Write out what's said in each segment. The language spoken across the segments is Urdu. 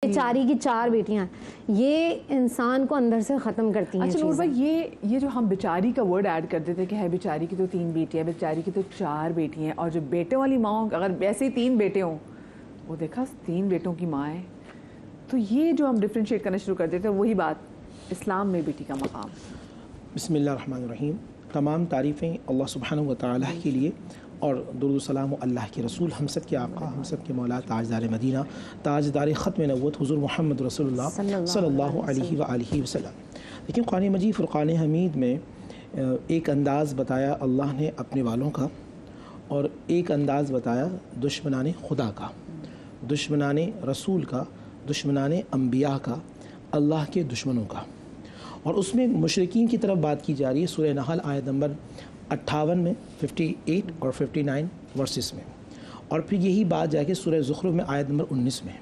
بیچاری کی 4 بیٹیاں یہ انسان کو اندر سے ختم کرتی ہیں. اچھا نور بھائی، یہ جو ہم بیچاری کا ورڈ ایڈ کر دیتے کہ ہے بیچاری کی تو 3 بیٹیاں، بیچاری کی تو 4 بیٹی ہیں، اور جو بیٹوں والی ماں اگر ویسے ہی 3 بیٹے ہوں، وہ دیکھا 3 بیٹوں کی ماں ہے، تو یہ جو ہم ڈفرینشیٹ کرنا شروع کر دیتے ہیں، وہی بات اسلام میں بیٹی کا مقام. بسم اللہ الرحمن الرحیم. تمام تعریفیں اللہ سبحانہ و تعالیٰ کے لیے، اور درود و سلام اللہ کے رسول، ہم سب کے آقا، ہم سب کے مولا، تاجدار مدینہ، تاجدار ختم نبوت حضور محمد رسول اللہ صلی اللہ علیہ وآلہ وسلم. لیکن قرآن مجید فرقان حمید میں ایک انداز بتایا اللہ نے اپنے والوں کا، اور ایک انداز بتایا دشمنان خدا کا، دشمنان رسول کا، دشمنان انبیاء کا، اللہ کے دشمنوں کا. اور اس میں مشرکین کی طرف بات کی جا رہی ہے سورہ نحل آیت نمبر 58 میں، 58 اور 59 ورسز میں، اور پھر یہی بات جا کے سورہ زخرف میں آیت نمبر 19 میں،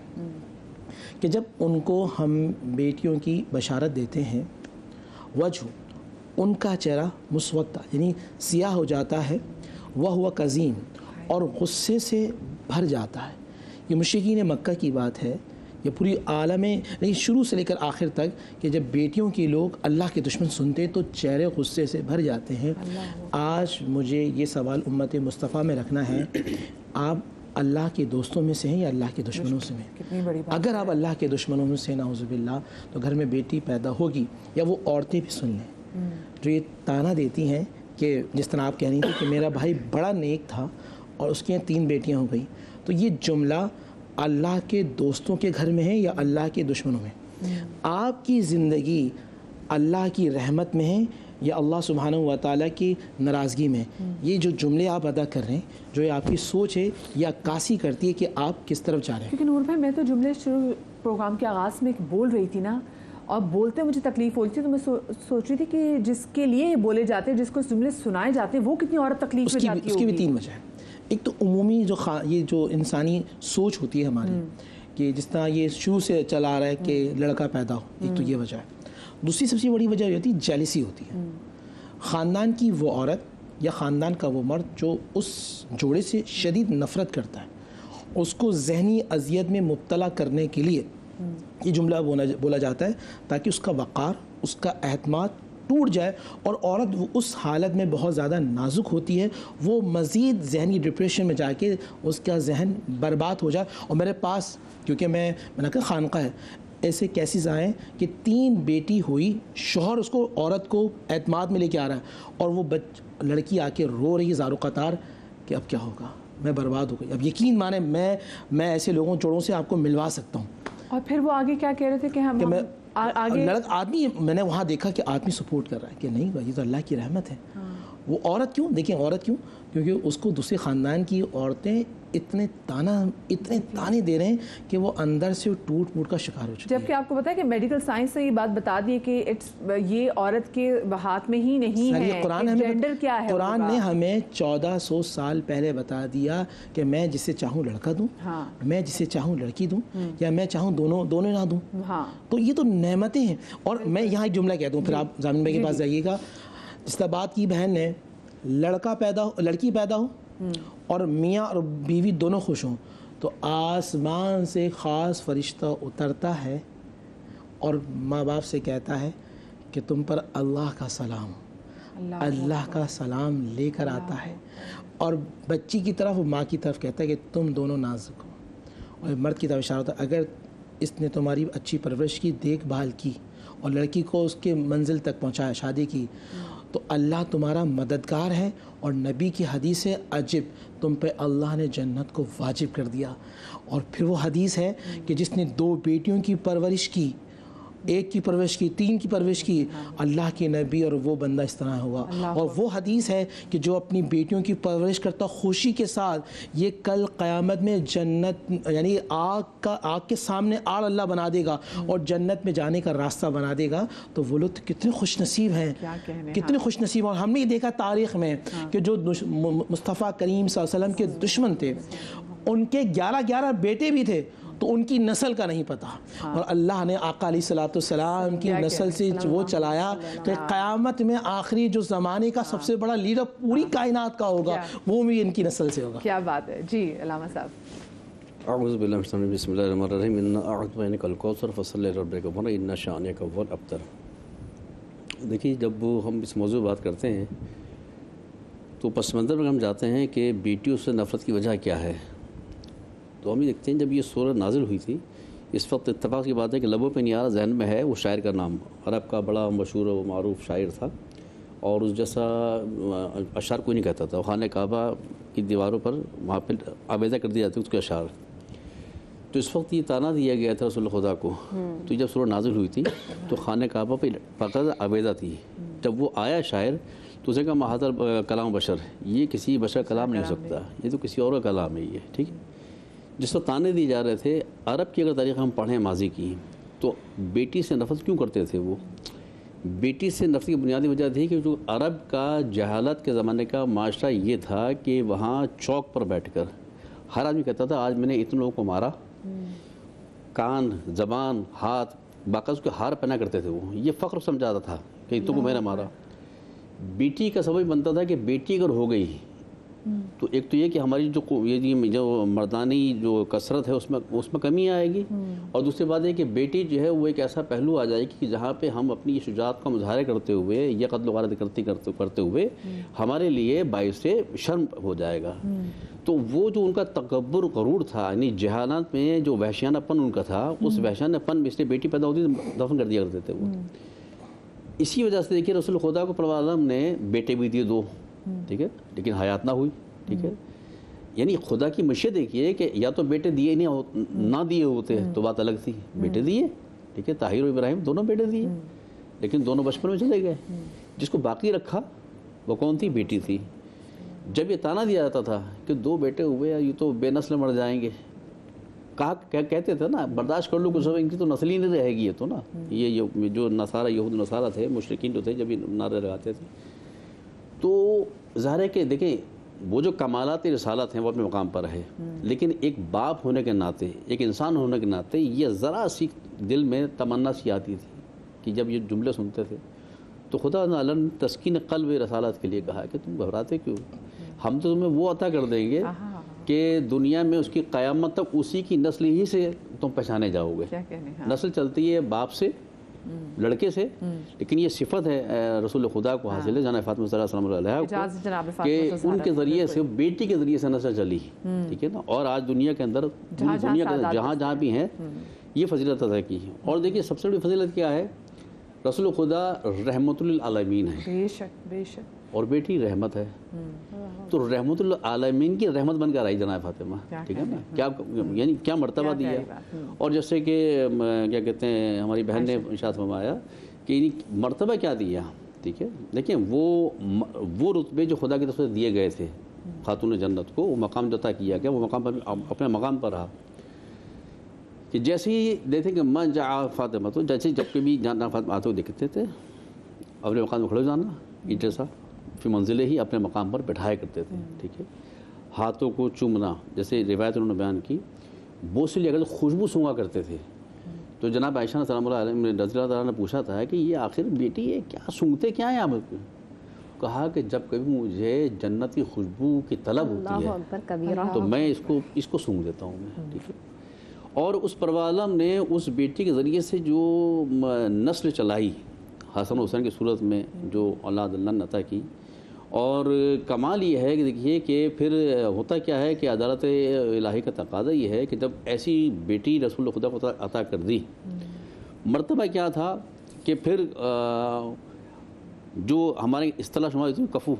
کہ جب ان کو ہم بیٹیوں کی بشارت دیتے ہیں، وجہ ان کا چہرہ مسودہ یعنی سیاہ ہو جاتا ہے، وہ کظیم اور غصے سے بھر جاتا ہے. یہ مشرکین مکہ کی بات ہے، یہ پوری عالم نہیں شروع سے لے کر آخر تک، کہ جب بیٹیوں کی لوگ اللہ کے دشمن سنتے تو چہرے غصے سے بھر جاتے ہیں. آج مجھے یہ سوال امت مصطفیٰ میں رکھنا ہے، آپ اللہ کے دوستوں میں سے ہیں یا اللہ کے دشمنوں سے ہیں؟ اگر آپ اللہ کے دشمنوں میں سے نعوذ باللہ، تو گھر میں بیٹی پیدا ہوگی، یا وہ عورتیں بھی سن لیں جو یہ تانا دیتی ہیں کہ جس طرح آپ کہہ رہی تھیں کہ میرا بھائی بڑا نیک تھا اور اس کی 3 بیٹیاں ہو گئیں، تو یہ جملہ اللہ کے دوستوں کے گھر میں ہے یا اللہ کے دشمنوں میں؟ آپ کی زندگی اللہ کی رحمت میں ہے یا اللہ سبحانہ و تعالیٰ کی ناراضگی میں؟ یہ جو جملے آپ ادا کر رہے ہیں، جو یہ آپ کی سوچ ہے، یہ عکاسی کرتی ہے کہ آپ کس طرف جا رہے ہیں. کیونکہ نور بھائی، میں تو جملے شروع پروگرام کے آغاز میں بول رہی تھی نا، اور بولتے مجھے تکلیف ہوتی تھی، تو میں سوچ رہی تھی کہ جس کے لیے یہ بولے جاتے ہیں، جس کو جملے سنائے جاتے ہیں، وہ کتنی عورت تکلیف میں جاتی ہوگی. اس کی بھی 3 وجہ ہے. ایک تو عمومی یہ جو انسانی سوچ ہوتی ہے ہماری، کہ جس طرح یہ شروع سے چلا آ رہا ہے کہ لڑکا پیدا ہو، ایک تو یہ وجہ ہے. دوسری سب سے بڑی وجہ ہوتی ہے جیلسی ہوتی ہے. خاندان کی وہ عورت یا خاندان کا وہ مرد جو اس جوڑے سے شدید نفرت کرتا ہے، اس کو ذہنی اذیت میں مبتلا کرنے کے لیے یہ جملہ بولا جاتا ہے، تاکہ اس کا وقار، اس کا اعتماد ٹوٹ جائے، اور عورت اس حالت میں بہت زیادہ نازک ہوتی ہے، وہ مزید ذہنی ڈپریشن میں جا کے اس کا ذہن برباد ہو جائے. اور میرے پاس، کیونکہ میں نے کہا خانقاہ ہے، ایسے کیسز آئیں کہ 3 بیٹی ہوئی، شوہر اس کو، عورت کو اعتماد میں لے کے آ رہا ہے، اور وہ لڑکی آ کے رو رہی ہے زار و قطار کہ اب کیا ہوگا، میں برباد ہو گئی. اب یقین مانیں میں ایسے لوگوں جوڑوں سے آپ کو ملوا سکتا ہوں. اور پھر وہ آگے کیا کہہ رہے تھے کہ آدمی، میں نے وہاں دیکھا کہ آدمی سپورٹ کر رہا ہے کہ نہیں بھائی، یہ تو اللہ کی رحمت ہے. وہ عورت کیوں؟ دیکھیں عورت کیوں، کیونکہ اس کو دوسرے خاندان کی عورتیں اتنے تانے دے رہے ہیں کہ وہ اندر سے ٹوٹ پھوٹ کا شکار ہو چکی ہے. جبکہ آپ کو پتا ہے کہ میڈیکل سائنس نے یہ بات بتا دی ہے کہ یہ عورت کے ہاتھ میں ہی نہیں ہے، جینڈر کیا ہے. قرآن نے ہمیں 1400 سال پہلے بتا دیا کہ میں جسے چاہوں لڑکا دوں، میں جسے چاہوں لڑکی دوں، یا میں چاہوں دونوں نہ دوں. تو یہ تو نعمتیں ہیں. اور میں یہاں ایک جملہ کہہ دوں، پھر آپ زامن بھائی کے پاس جائیے گا. جس طرح بات کی بہن نے، لڑکی پیدا ہو اور میاں اور بیوی دونوں خوش ہوں، تو آسمان سے خاص فرشتہ اترتا ہے اور ماں باپ سے کہتا ہے کہ تم پر اللہ کا سلام، اللہ کا سلام لے کر آتا ہے. اور بچی کی طرف، ماں کی طرف کہتا ہے کہ تم دونوں نازک ہو. اور مرد کی طرف اشارہ ہوتا ہے، اگر اس نے تمہاری اچھی پرورش کی، دیکھ بھال کی، اور لڑکی کو اس کے منزل تک پہنچایا، شادی کی، تو اللہ تمہارا مددگار ہے. اور نبی کی حدیث ہے، عجب تم پہ اللہ نے جنت کو واجب کر دیا. اور پھر وہ حدیث ہے کہ جس نے 2 بیٹیوں کی پرورش کی، 1 کی پرورش کی، 3 کی پرورش کی، اللہ کے نبی اور وہ بندہ اس طرح ہوگا. اور وہ حدیث ہے کہ جو اپنی بیٹیوں کی پرورش کرتا خوشی کے ساتھ، یہ کل قیامت میں جنت، یعنی آگ کے سامنے آڑ اللہ بنا دے گا اور جنت میں جانے کا راستہ بنا دے گا. تو وہ لوگ کتنے خوش نصیب ہیں، کتنے خوش نصیب. اور ہم نے دیکھا تاریخ میں کہ جو مصطفیٰ کریم صلی اللہ علیہ وسلم کے دشمن تھے، ان کے 11 بیٹے بھی تھے، تو ان کی نسل کا نہیں پتا. اور اللہ نے آقا علیہ الصلوۃ والسلام کی نسل سے وہ چلایا کہ قیامت میں آخری جو زمانے کا سب سے بڑا لیڈر پوری کائنات کا ہوگا، وہ بھی ان کی نسل سے ہوگا. کیا بات ہے. جی علامہ صاحب. اعوذ باللہ من الشیطان الرجیم بسم اللہ الرحمن الرحیم انا اعطیناک الکوثر فصلی لربک وانحر ان شانئک هو الابتر۔ دیکھیے جب ہم اس موضوع بات کرتے ہیں تو پس منظر میں ہم جاتے ہیں کہ بیٹیوں سے نفرت کی وجہ کیا ہے، تو ہم یہ دیکھتے ہیں جب یہ سورہ نازل ہوئی تھی اس وقت اتفاق کی بات ہے کہ لبوں پہ نہیں آ رہا، ذہن میں ہے وہ شاعر کا نام، عرب کا بڑا مشہور و معروف شاعر تھا اور اس جیسا اشعار کوئی نہیں کہتا تھا۔ خانہ کعبہ کی دیواروں پر وہاں پہ آویزہ کر دی جاتی اس کے اشعار، تو اس وقت یہ تانا دیا گیا تھا رسول خدا کو، تو جب سورہ نازل ہوئی تھی تو خانہ کعبہ پہ باقاعدہ آویزہ تھی، جب وہ آیا شاعر تو اسے کہا مہاتر کلام بشر، یہ کسی بشر کلام نہیں ہو سکتا، یہ تو کسی اور کا کلام ہے یہ، ٹھیک ہے۔ جس وقت تانے دیے جا رہے تھے، عرب کی اگر تاریخ ہم پڑھیں ماضی کی تو بیٹی سے نفرت کیوں کرتے تھے؟ وہ بیٹی سے نفرت کی بنیادی وجہ تھی کہ جو عرب کا جہالت کے زمانے کا معاشرہ یہ تھا کہ وہاں چوک پر بیٹھ کر ہر آدمی کہتا تھا آج میں نے اتنے لوگوں کو مارا، کان، زبان، ہاتھ، باقاعدہ اس کے ہار پہنا کرتے تھے، وہ یہ فخر سمجھاتا تھا کہ اتنوں کو میں نے مارا۔ بیٹی کا سبب بنتا تھا کہ بیٹی اگر ہو گئی تو ایک تو یہ کہ ہماری جو مردانی جو کثرت ہے اس میں کمی آئے گی، اور دوسری بات ہے کہ بیٹی جو ہے وہ ایک ایسا پہلو آ جائے گی کہ جہاں پہ ہم اپنی شجاعت کا مظاہرہ کرتے ہوئے یا قتل و غارت کرتے ہوئے ہمارے لیے باعث شرم ہو جائے گا۔ تو وہ جو ان کا تکبر غرور تھا، یعنی جہالت میں جو وحشیانہ پن ان کا تھا، اس وحشیانہ پن میں اس لیے بیٹی پیدا ہوتی تو دفن کر دیا کرتے تھے وہ۔ اسی وجہ سے دیکھیے رسول خدا کو پروردگار عالم نے بیٹے بھی دیے 2، ٹھیک ہے، لیکن حیات نہ ہوئی، ٹھیک ہے۔ یعنی خدا کی مشیت دیکھیے کہ یا تو بیٹے دیے نہ دیے ہوتے تو بات الگ تھی، بیٹے دیے، ٹھیک ہے، طاہر و ابراہیم دونوں بیٹے دیے، لیکن دونوں بچپن میں چلے گئے۔ جس کو باقی رکھا وہ کون تھی؟ بیٹی تھی۔ جب یہ تانا دیا جاتا تھا کہ 2 بیٹے ہوئے یہ تو بے نسل مر جائیں گے، کہتے تھے نا برداشت کر لو کچھ، ان کی تو نسل ہی نہیں رہے گی، یہ تو نا یہ جو نصارہ یہود نصارہ تھے، مشرکین جو تھے، جب یہ نعرے لگاتے تھے تو ظاہر ہے کہ دیکھیں وہ جو کمالات رسالت ہیں وہ اپنے مقام پر ہے، لیکن ایک باپ ہونے کے ناطے، ایک انسان ہونے کے ناطے یہ ذرا سی دل میں تمنا سی آتی تھی کہ جب یہ جملے سنتے تھے تو خدا تعالیٰ نے تسکین قلب رسالت کے لیے کہا کہ تم گھبراتے کیوں، ہم تو تمہیں وہ عطا کر دیں گے کہ دنیا میں اس کی قیامت تک اسی کی نسل ہی سے تم پہچانے جاؤ گے۔ نسل چلتی ہے باپ سے، لڑکے سے، لیکن یہ صفت ہے رسول خدا کو حاصل ہے جناب فاطمہ صلی اللہ علیہ وسلم کو کہ ان کے ذریعے سے، بیٹی کے ذریعے سے نسل چلی، ٹھیک ہے نا۔ اور آج دنیا کے اندر جہاں بھی ہیں یہ فضیلت ادا کی ہے۔ اور دیکھیے سب سے بڑی فضیلت کیا ہے؟ رسول خدا رحمت للعالمین ہے، بے شک بے شک، اور بیٹی رحمت ہے، تو رحمت للعالمین کی رحمت بن کر آئی جناب فاطمہ، ٹھیک ہے نا۔ کیا یعنی کیا مرتبہ دیا، اور جیسے کہ کیا کہتے ہیں ہماری بہن نے ارشاد فرمایا کہ مرتبہ کیا دیا، ٹھیک ہے۔ دیکھیں وہ رتبے جو خدا کی طرف سے دیے گئے تھے خاتون جنت کو، وہ مقام عطا کیا گیا، وہ مقام پر اپنے مقام پر رہا کہ جیسے ہی دیکھتے کہ من جاء فاطمہ، تو جیسے جب کبھی جانا فاطمہ آتے ہوئے دیکھتے تھے اپنے مقام پر کھڑے ہو جانا، یہ جیسا فی منزلے ہی اپنے مقام پر بٹھایا کرتے تھے، ٹھیک ہے۔ ہاتھوں کو چومنا، جیسے روایت انہوں نے بیان کی، بوسے لے کر خوشبو سونگا کرتے تھے۔ تو جناب عائشہ سلام اللہ علیہ رضی اللہ تعالیٰ نے پوچھا تھا کہ یہ آخر بیٹی ہے کیا سونگتے کیا ہیں آپ؟ کہا کہ جب کبھی مجھے جنت کی خوشبو کی طلب ہوتی ہے تو میں اس کو سونگ دیتا ہوں میں، ٹھیک ہے۔ اور اس پروالم نے اس بیٹی کے ذریعے سے جو نسل چلائی، حسن حسین کی صورت میں جو اولاد اللہ نے عطا کی، اور کمال یہ ہے کہ دیکھیے کہ پھر ہوتا کیا ہے کہ عدالت الہی کا تقاضا یہ ہے کہ جب ایسی بیٹی رسول خدا کو عطا کر دی، مرتبہ کیا تھا کہ پھر جو ہمارے اصطلاح شمار ہوتی ہے کفو،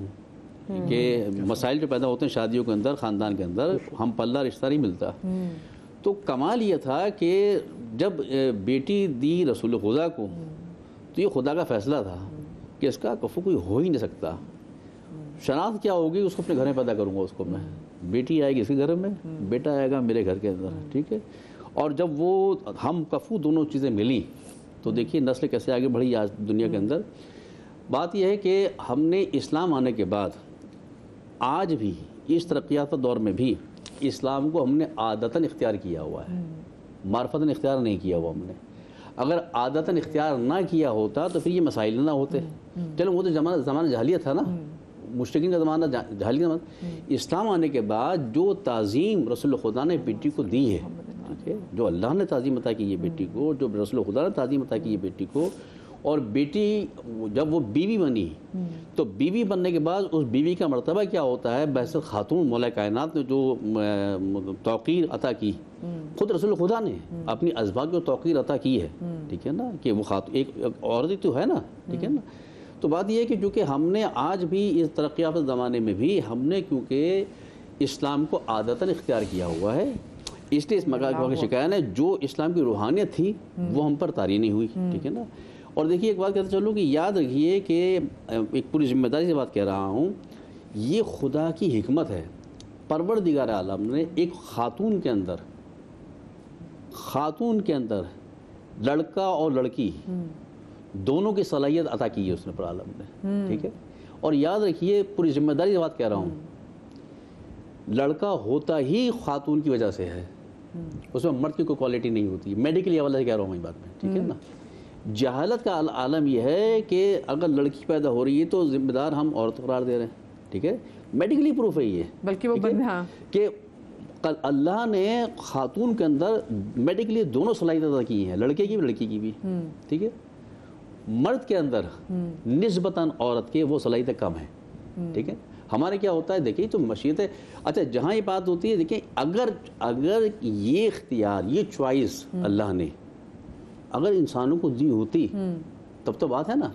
کہ مسائل جو پیدا ہوتے ہیں شادیوں کے اندر، خاندان کے اندر، ہم پلہ رشتہ نہیں ملتا، تو کمال یہ تھا کہ جب بیٹی دی رسول خدا کو تو یہ خدا کا فیصلہ تھا کہ اس کا کفو کوئی ہو ہی نہیں سکتا۔ شناخت کیا ہوگی اس کو اپنے گھر میں پیدا کروں گا، اس کو میں، بیٹی آئے گی اس کے گھر میں، بیٹا آئے گا میرے گھر کے اندر، ٹھیک ہے۔ اور جب وہ ہم کفو دونوں چیزیں ملی تو دیکھیے نسل کیسے آگے بڑھی آج دنیا کے اندر۔ بات یہ ہے کہ ہم نے اسلام آنے کے بعد آج بھی اس ترقیات دور میں بھی اسلام کو ہم نے عادتاً اختیار کیا ہوا ہے، معرفتاً اختیار نہیں کیا ہوا ہم نے۔ اگر عادتاً اختیار نہ کیا ہوتا تو پھر یہ مسائل نہ ہوتے۔ چلو وہ تو زمانہ جاہلیت تھا نا، مشرکین کا زمانہ، جاہلی کا زمانہ، اسلام آنے کے بعد جو تعظیم رسول خدا نے بیٹی کو دی ہے، ٹھیک ہے، جو اللہ نے تعظیم عطا کی ہے بیٹی کو، جو رسول خدا نے تعظیم عطا کی ہے بیٹی کو، اور بیٹی جب وہ بیوی بنی تو بیوی بننے کے بعد اس بیوی کا مرتبہ کیا ہوتا ہے؟ بحث خاتون مولا کائنات نے جو توقیر عطا کی، خود رسول خدا نے اپنی ازواج کو توقیر عطا کی ہے، ٹھیک ہے نا، کہ وہ خاتون ایک عورت ہی تو ہے نا، ٹھیک ہے نا۔ تو بات یہ ہے کہ چونکہ ہم نے آج بھی اس ترقی یافتہ زمانے میں بھی ہم نے کیونکہ اسلام کو عادتاً اختیار کیا ہوا ہے، اس لیے اس مقام کی شکایت ہے جو اسلام کی روحانیت تھی وہ ہم پر طاری نہیں ہوئی، ٹھیک ہے نا۔ اور دیکھیے ایک بات کہتا چلوں کہ یاد رکھیے کہ ایک پوری ذمہ داری سے بات کہہ رہا ہوں، یہ خدا کی حکمت ہے، پروردگار عالم نے ایک خاتون کے اندر لڑکا اور لڑکی دونوں کی صلاحیت عطا کی ہے اس نے پر عالم نے، ٹھیک ہے۔ اور یاد رکھیے پوری ذمہ داری سے بات کہہ رہا ہوں، لڑکا ہوتا ہی خاتون کی وجہ سے ہے، اس میں مرد کی کوئی کوالٹی نہیں ہوتی، میڈیکلی حوالے سے کہہ رہا ہوں میں بات میں، ٹھیک ہے نا۔ جہالت کا عالم یہ ہے کہ اگر لڑکی پیدا ہو رہی ہے تو ذمہ دار ہم عورت قرار دے رہے ہیں، ٹھیک ہے، میڈیکلی پروف ہے یہ، بلکہ وہ کہ اللہ نے خاتون کے اندر میڈیکلی دونوں صلاحیت ادا کی ہیں، لڑکے کی بھی لڑکی کی بھی، ٹھیک ہے۔ مرد کے اندر نسبتاً عورت کے وہ صلاحیتیں کم ہیں، ٹھیک ہے۔ ہمارے کیا ہوتا ہے دیکھیے تو مشیت ہے، اچھا جہاں یہ بات ہوتی ہے دیکھیں اگر یہ اختیار یہ چوائس اللہ نے اگر انسانوں کو دی ہوتی تب تو بات ہے نا،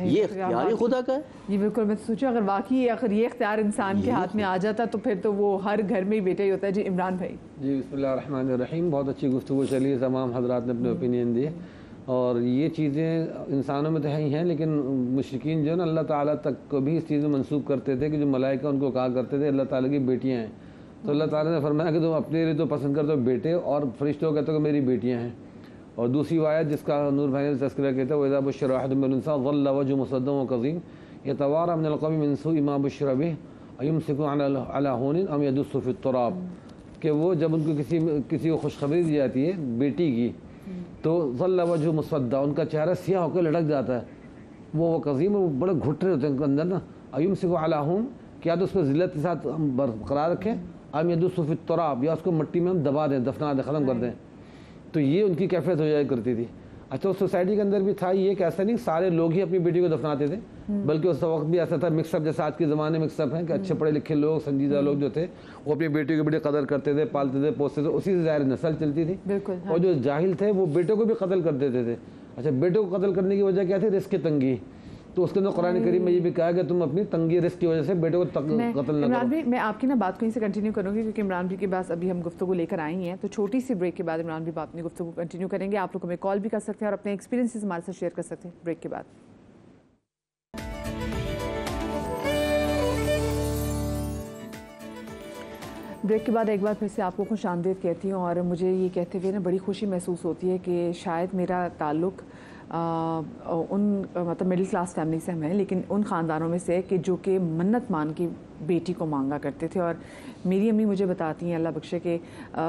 یہ اختیار ہی خدا کا ہے۔ یہ بالکل میں سوچا اگر واقعی اگر یہ اختیار انسان کے ہاتھ میں آ جاتا تو پھر تو وہ ہر گھر میں ہی بیٹا ہی ہوتا ہے۔ جی عمران بھائی۔ جی بسم اللہ الرحمن الرحیم، بہت اچھی گفتگو چلی ہے، تمام حضرات نے اپنے اوپینین دیے، اور یہ چیزیں انسانوں میں تو ہی ہیں، لیکن مشرکین جو ہے نا اللہ تعالیٰ تک کو بھی اس چیز میں منسوب کرتے تھے کہ جو ملائکہ ان کو کہا کرتے تھے اللہ تعالیٰ کی بیٹیاں ہیں، تو اللہ تعالیٰ نے فرمایا کہ تم اپنے لیے تو پسند کرتے ہو بیٹے، اور فرشتوں کو کہتے ہو کہ میری بیٹیاں ہیں۔ اور دوسری آیت جس کا نور بھائی نے تذکرہ کیا تھا وَإِذَا بُشِّرَ أَحَدٌ بِالْأُنثَىٰ ظَلَّ وَجْهُهُ مُسْوَدًّا وَكَظِيمًا يَتَوَارَىٰ مِنَ الْقَوْمِ مِنْ سُوءِ مَا بُشِّرَ بِهِ أَيُمْسِكُهُ عَلَىٰ هُونٍ أَمْ يَدُسُّهُ فِي التُّرَابِ، کہ وہ جب ان کو کسی کو خوشخبری دی جاتی ہے بیٹی کی تو ظَلَّ وَجْهُهُ مُسْوَدًّا، ان کا چہرہ سیاہ ہو کے لٹک جاتا ہے، وہ قزیم وہ بڑے گھٹ رہے ہوتے ہیں اندر نا، أَيُمْسِكُهُ عَلَىٰ هُونٍ، کیا تو اس پہ ذلت کے ساتھ ہم برقرار رکھیں، أَمْ يَدُسُّهُ فِي التُّرَابِ، یا اس کو مٹی میں ہم دبا دیں، دفنا دیں، ختم کر دیں۔ تو یہ ان کی کیفیت ہو جایا کرتی تھی۔ اچھا اس سوسائٹی کے اندر بھی تھا یہ کہ ایسا نہیں سارے لوگ ہی اپنی بیٹی کو دفناتے تھے، بلکہ اس وقت بھی ایسا تھا مکس اپ، جیسے آج کے زمانے میں مکس اپ ہیں کہ اچھے پڑھے لکھے لوگ سنجیدہ لوگ جو تھے وہ اپنی بیٹی کو بڑی قدر کرتے تھے، پالتے تھے، پوستے تھے، اسی سے ظاہر نسل چلتی تھی۔ اور جو جاہل تھے وہ بیٹوں کو بھی قتل کر دیتے تھے۔ اچھا بیٹوں کو قتل کرنے کی وجہ کیا تھی؟ رزق کی تنگی، تو اس کے اندر قرآن کریم میں یہ بھی کہا کہ تم اپنی تنگی رزق کی وجہ سے بیٹوں کو قتل نہ کرو۔ عمران بھائی میں آپ کی نا بات کو یہیں سے کنٹینیو کروں گی کیونکہ عمران بھائی کے پاس ابھی ہم گفتگو لے کر آئی ہیں، تو چھوٹی سی بریک کے بعد عمران بھائی اپنی گفتگو کنٹینیو کریں گے۔ آپ لوگ ہمیں کال بھی کر سکتے ہیں اور اپنے ایکسپیرینسز ہمارے ساتھ شیئر کر سکتے ہیں بریک کے بعد۔ بریک کے بعد ایک بار پھر سے آپ کو خوش آمدید کہتی ہوں، اور مجھے یہ کہتے ہوئے نا بڑی خوشی محسوس ہوتی ہے کہ شاید میرا تعلق ان مطلب مڈل کلاس فیملی سے ہم ہیں، لیکن ان خاندانوں میں سے کہ جو کہ منت مان کی بیٹی کو مانگا کرتے تھے۔ اور میری امی مجھے بتاتی ہیں اللہ بخشے کہ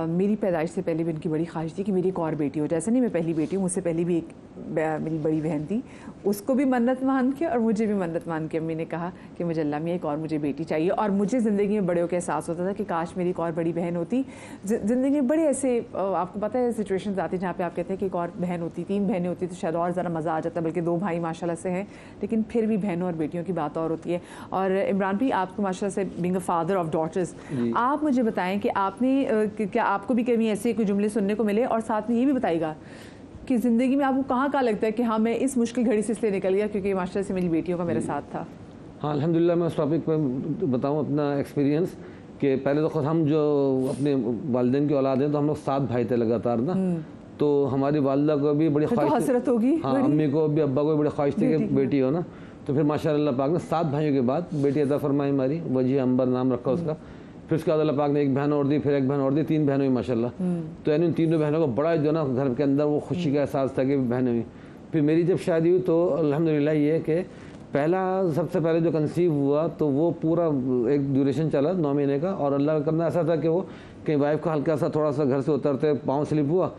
میری پیدائش سے پہلے بھی ان کی بڑی خواہش تھی کہ میری ایک اور بیٹی ہو، جیسے نہیں میں پہلی بیٹی ہوں، مجھ سے پہلے بھی ایک میری بڑی بہن تھی، اس کو بھی منت مان کے اور مجھے بھی منت مان کے امی نے کہا کہ مجھے اللہ میں ایک اور مجھے بیٹی چاہیے۔ اور مجھے زندگی میں بڑے ہو کے احساس ہوتا تھا کہ کاش میری ایک اور بڑی بہن ہوتی۔ زندگی میں بڑے ایسے آپ کو پتہ ہے سچویشنز آتی ہیں جہاں پہ آپ کہتے ہیں کہ ایک اور بہن ہوتی، 3 بہنیں ہوتی تو شاید اور ذرا مزہ آ جاتا، بلکہ 2 بھائی ماشاء اللہ سے ہیں، لیکن پھر بھی بہنوں اور بیٹیوں کی بات اور ہوتی ہے۔ اور عمران بھی آپ کو ماشاء اللہ سے being a father of daughters, آپ مجھے بتائیں کہ آپ نے کیا آپ کو بھی کبھی ایسے کوئی جملے سننے کو ملے، اور ساتھ میں یہ بھی بتائیے گا کہ زندگی میں آپ کو کہاں کہاں لگتا ہے کہ ہاں میں اس مشکل گھڑی سے اس لیے نکل گیا کیونکہ ماشاء اللہ سے میری بیٹیوں کا میرے ساتھ تھا؟ ہاں الحمدللہ، میں اس ٹاپک پہ بتاؤں اپنا ایکسپیرینس کہ پہلے تو خود ہم جو اپنے والدین کی اولاد ہیں تو ہم لوگ 7 بھائی تھے لگاتار نا، تو ہماری والدہ کو بھی بڑی خواہش حسرت ہوگی، ہاں امی کو بھی ابا کو بھی بڑی خواہش تھی کہ بیٹی ہو نا، تو پھر ماشاء اللہ پاک نے 7 بھائیوں کے بعد بیٹی عطا فرمائی ہماری، وجیہ امبر نام رکھا اس کا۔ پھر اس کے بعد اللہ پاک نے ایک بہن اور دی، پھر ایک بہن اور دی، 3 بہنیں ہوئی ماشاء اللہ۔ تو یعنی ان 3 بہنوں کو بڑا جو نا گھر کے اندر وہ خوشی کا احساس تھا کہ بہنیں ہوئی۔ پھر میری جب شادی ہوئی تو الحمدللہ یہ کہ پہلا سب سے پہلے جو کنسیو ہوا تو وہ پورا ایک ڈیوریشن چلا 9 مہینے کا، اور اللہ کا کرنا ایسا تھا کہ وہ کہ وائف کا ہلکا سا تھوڑا سا گھر سے اترتے پاؤں سلپ ہوا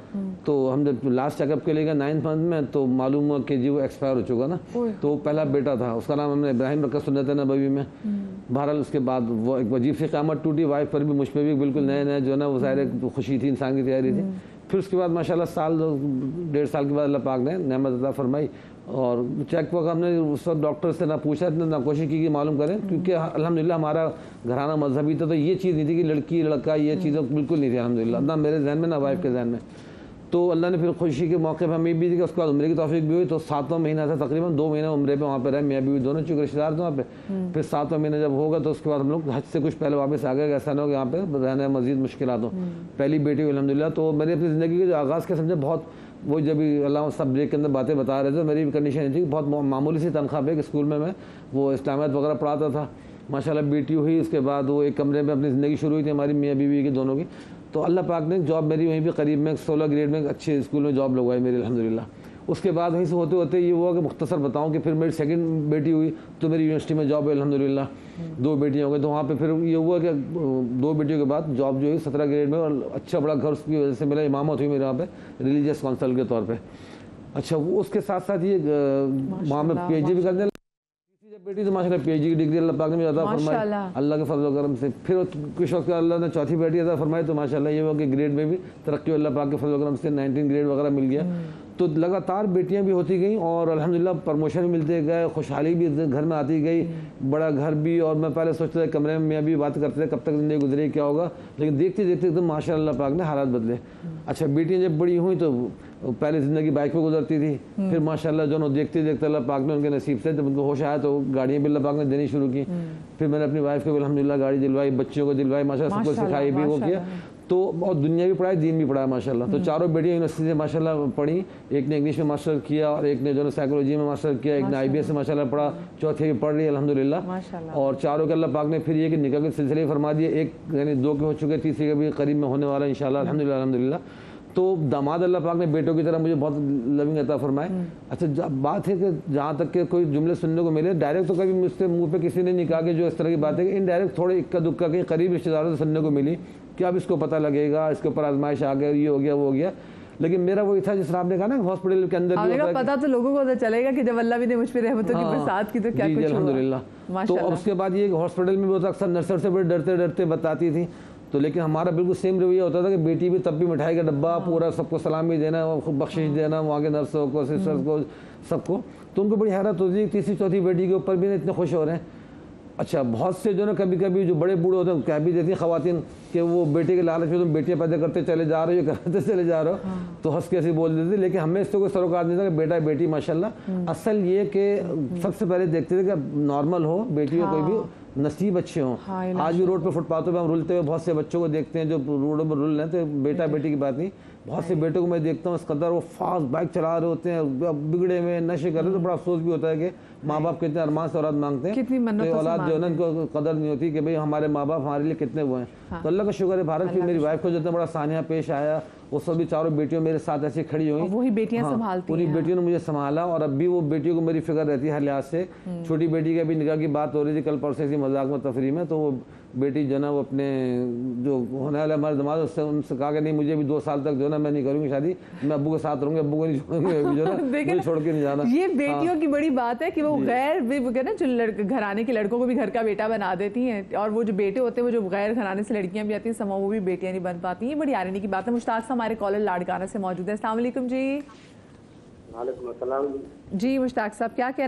تو ہم جب لاسٹ چیک اپ کے لیے گئے 9 منتھ میں تو معلوم ہوا کہ جی وہ ایکسپائر ہو چکا نا. تو وہ پہلا بیٹا تھا, اس کا نام ہم نے ابراہیم رکھا سنت نبوی میں. بہرحال اس کے بعد وہ ایک عجیب سی قیامت ٹوٹی وائف پر بھی, مجھ پہ بھی بالکل نئے جو ہے نا وہ ظاہر خوشی تھی, انسان کی تیاری تھی. پھر اس کے بعد ماشاء اللہ سال 1.5 سال کے بعد اللہ پاک نے نعمت عطا فرمائی, اور چیک وقت ہم نے اس وقت ڈاکٹر سے نہ پوچھا نہ کوشش کی کہ معلوم کریں, کیونکہ الحمدللہ ہمارا گھرانہ مذہبی تھا, تو یہ چیز نہیں تھی کہ لڑکی لڑکا یہ چیزیں بالکل نہیں تھی الحمدللہ, نہ میرے ذہن میں نہ وائف کے ذہن میں. تو اللہ نے پھر خوشی کے موقع پہ ہمیں بھی دی کہ اس کے بعد عمرے کی توفیق بھی ہوئی. تو 7واں مہینہ تھا تقریباً, 2 مہینے عمرے پہ وہاں پہ رہے میاں بیوی دونوں, چونکہ رشتے دار تھے وہاں پہ. پھر 7واں مہینہ جب ہوگا تو اس کے بعد ہم لوگ حج سے کچھ پہلے واپس آ گئے, ایسا نہ ہو کہ یہاں پہ رہنے مزید مشکلات ہوں. پہلی بیٹی ہوئی الحمدللہ. تو میری اپنی زندگی کے جو آغاز کے سمجھے بہت, وہ جب اللہ سب بریک کے اندر باتیں بتا رہے تھے, میری بھی کنڈیشن یہ تھی کہ بہت معمولی سی تنخواہ پہ اسکول میں وہ اسلامیات وغیرہ پڑھاتا تھا. ماشاءاللہ بیٹی ہوئی, اس کے بعد وہ ایک کمرے میں اپنی زندگی شروع ہوئی تھی ہماری میاں بیوی کی دونوں کی. تو اللہ پاک نے جاب میری وہیں پہ قریب میں 16 گریڈ میں اچھے اسکول میں جاب لگوائی میری الحمدللہ. اس کے بعد وہیں سے ہوتے ہوتے یہ ہوا کہ مختصر بتاؤں کہ پھر میری سیکنڈ بیٹی ہوئی تو میری یونیورسٹی میں جاب ہے الحمدللہ. 2 بیٹیاں ہو گئی, تو وہاں پہ پھر یہ ہوا کہ 2 بیٹیوں کے بعد جاب جو ہوئی 17 گریڈ میں, اور اچھا بڑا گھر اس کی وجہ سے میرا امامت ہوئی میرے وہاں پہ ریلیجیس کونسل کے طور پہ. اچھا وہ اس کے ساتھ ساتھ یہ وہاں میں پی ایچ ڈی بھی کرنے لگا. جب بیٹی تو ماشاءاللہ پی ایچ ڈی کی ڈگری اللہ پاک نے مجھے عطا فرمائی اللہ کے فضل و کرم سے. پھر کچھ وقت اللہ نے چوتھی بیٹی عطا فرمائی, تو ماشاءاللہ یہ ہوا کہ گریڈ میں بھی ترقی اللہ پاک کے فضل و کرم سے 19 گریڈ وغیرہ مل گیا. تو لگاتار بیٹیاں بھی ہوتی گئیں اور الحمدللہ پرموشن بھی ملتے گئے, خوشحالی بھی گھر میں آتی گئی, بڑا گھر بھی. اور میں پہلے سوچتا تھا کمرے میں بھی بات کرتے تھے کب تک زندگی گزرے کیا ہوگا, لیکن دیکھتے دیکھتے ایک دم ماشاء اللہ پاک نے حالات بدلے. اچھا بیٹیاں جب بڑی ہوئیں تو پہلے زندگی بائک پہ گزرتی تھی, پھر ماشاءاللہ جو دیکھتے دیکھتے اللہ پاک نے ان کے نصیب سے جب ان کو ہوش آیا تو گاڑیاں بھی اللہ پاک نے دینی شروع کی. پھر میں نے اپنی وائف کو الحمدللہ گاڑی دلوائی, بچوں کو دلوائی, ماشاءاللہ سب کو سکھائی بھی وہ کیا. تو اور دنیا بھی پڑھائی دین بھی پڑھایا ماشاءاللہ. تو چاروں بیٹیاں یونیورسٹی سے ماشاءاللہ پڑھی, ایک نے انگلش میں ماسٹر کیا, اور ایک نے جو ہے سائیکالوجی میں ماسٹر کیا, ایک نے آئی بی ایس سے ماشاءاللہ پڑھا, چوتھی بھی پڑھ رہی ہے الحمدللہ. اور چاروں کے اللہ پاک نے پھر یہ کہ نکاح کے سلسلے فرما دیے, ایک یعنی 2 کے ہو چکے, تیسری کا بھی قریب میں ہونے والا ہے انشاءاللہ الحمدللہ الحمدللہ. تو داماد اللہ پاک نے بیٹوں کی طرح مجھے بہت لونگ عطا فرمائے. اچھا بات ہے کہ جہاں تک کہ کوئی جملے سننے کو ملے, ڈائریکٹ تو کبھی مجھ سے منہ پہ کسی نے نہیں کہا کہ جو اس طرح کی بات ہے, کہ انڈائریکٹ تھوڑے اکا دکا کہیں قریب رشتے داروں سے سننے کو ملی کہ اب اس کو پتہ لگے گا, اس کے اوپر آزمائش آ گیا, یہ ہو گیا وہ ہو گیا. لیکن میرا وہی تھا جس طرح آپ نے کہا نا ہاسپٹل کے اندر بھی پتا تو لوگوں کو چلے گا کہ جب اللہ بھی نے مجھ پہ رحمتوں کی برسات کی تو کیا کچھ ہوا الحمدللہ. تو اس کے بعد یہ ہاسپٹل میں بھی ہوتا, اکثر نرسر سے بڑے ڈرتے ڈرتے بتاتی تھی. تو لیکن ہمارا بالکل سیم رویہ ہوتا تھا کہ بیٹی بھی تب بھی مٹھائی کا ڈبہ پورا, سب کو سلامی دینا, بخشش دینا وہاں کے نرسوں کو, سسٹرز کو, سب کو. تو ان کو بڑی حیرت ہوتی ہے تیسری چوتھی بیٹی کے اوپر بھی اتنے خوش ہو رہے ہیں. اچھا بہت سے جو نا کبھی کبھی جو بڑے بوڑھے ہوتے ہیں کہہ بھی دیتی ہیں خواتین کہ وہ بیٹے کے لالچ میں تم بیٹیاں پیدا کرتے چلے جا رہے ہو, کرتے چلے جا رہے ہو, تو ہنس کے ایسے بول دیتے. لیکن ہمیں اس سے کوئی سروکار نہیں تھا کہ بیٹا بیٹی ماشاءاللہ. اصل یہ کہ سب سے پہلے دیکھتے تھے کہ نارمل ہو بیٹی ہو, کوئی بھی نصیب اچھے ہوں. آج بھی روڈ پہ فٹ پاتھوں پہ ہم رولتے ہوئے بہت سے بچوں کو دیکھتے ہیں جو روڈوں پر رول رہے ہیں. تو بیٹا بیٹی کی بات نہیں, بہت سے بیٹوں کو میں دیکھتا ہوں اس قدر وہ فاسٹ بائک چلا رہے ہوتے ہیں, بگڑے میں نشے کر رہے. تو بڑا افسوس بھی ہوتا ہے کہ ماں باپ کتنے ارمان سے اولاد مانگتے ہیں, تو اولاد جو ہے نا ان کو قدر نہیں ہوتی کہ بھئی ہمارے ماں باپ ہمارے لیے کتنے وہ ہیں. تو اللہ کا شکر ہے بھارت کی میری وائف کو جتنا بڑا سانحہ پیش آیا, وہ سب بھی چاروں بیٹیوں میرے ساتھ ایسی کھڑی ہوئی, وہی بیٹیاں سنبھالتی ہیں, پوری بیٹیوں نے مجھے سنبھالا. اور اب بھی وہ بیٹیوں کو میری فکر رہتی ہے ہر لحاظ سے. چھوٹی بیٹی کا بھی نکاح کی بات ہو رہی تھی کل پرسوں اسی مذاق میں تفریح میں, تو وہ بیٹی جو ہے نا وہ اپنے جو ہونے والے ہمارے دماغ ان سے کہا کہ نہیں مجھے بھی 2 سال تک جو ہے نا میں نہیں کروں گی شادی, میں ابو کے ساتھ رہوں گی, ابو کو نہیں چھوڑوں گی, جو ہے نا چھوڑ کے نہیں جانا. یہ بیٹیوں کی بڑی بات ہے کہ وہ غیر نا جو گھرانے کے لڑکوں کو بھی گھر کا بیٹا بنا دیتی ہیں, اور وہ جو بیٹے ہوتے ہیں وہ جو غیر گھرانے سے لڑکیاں بھی آتی ہیں سما وہ بھی بیٹیاں نہیں بن پاتی ہیں. یہ بڑی آئرنی کی بات ہے. مشتاق صاحب ہمارے کالر لاڑکانہ سے موجود ہے. السلام علیکم جی. وعلیکم السلام جی مشتاق صاحب کیا کہنا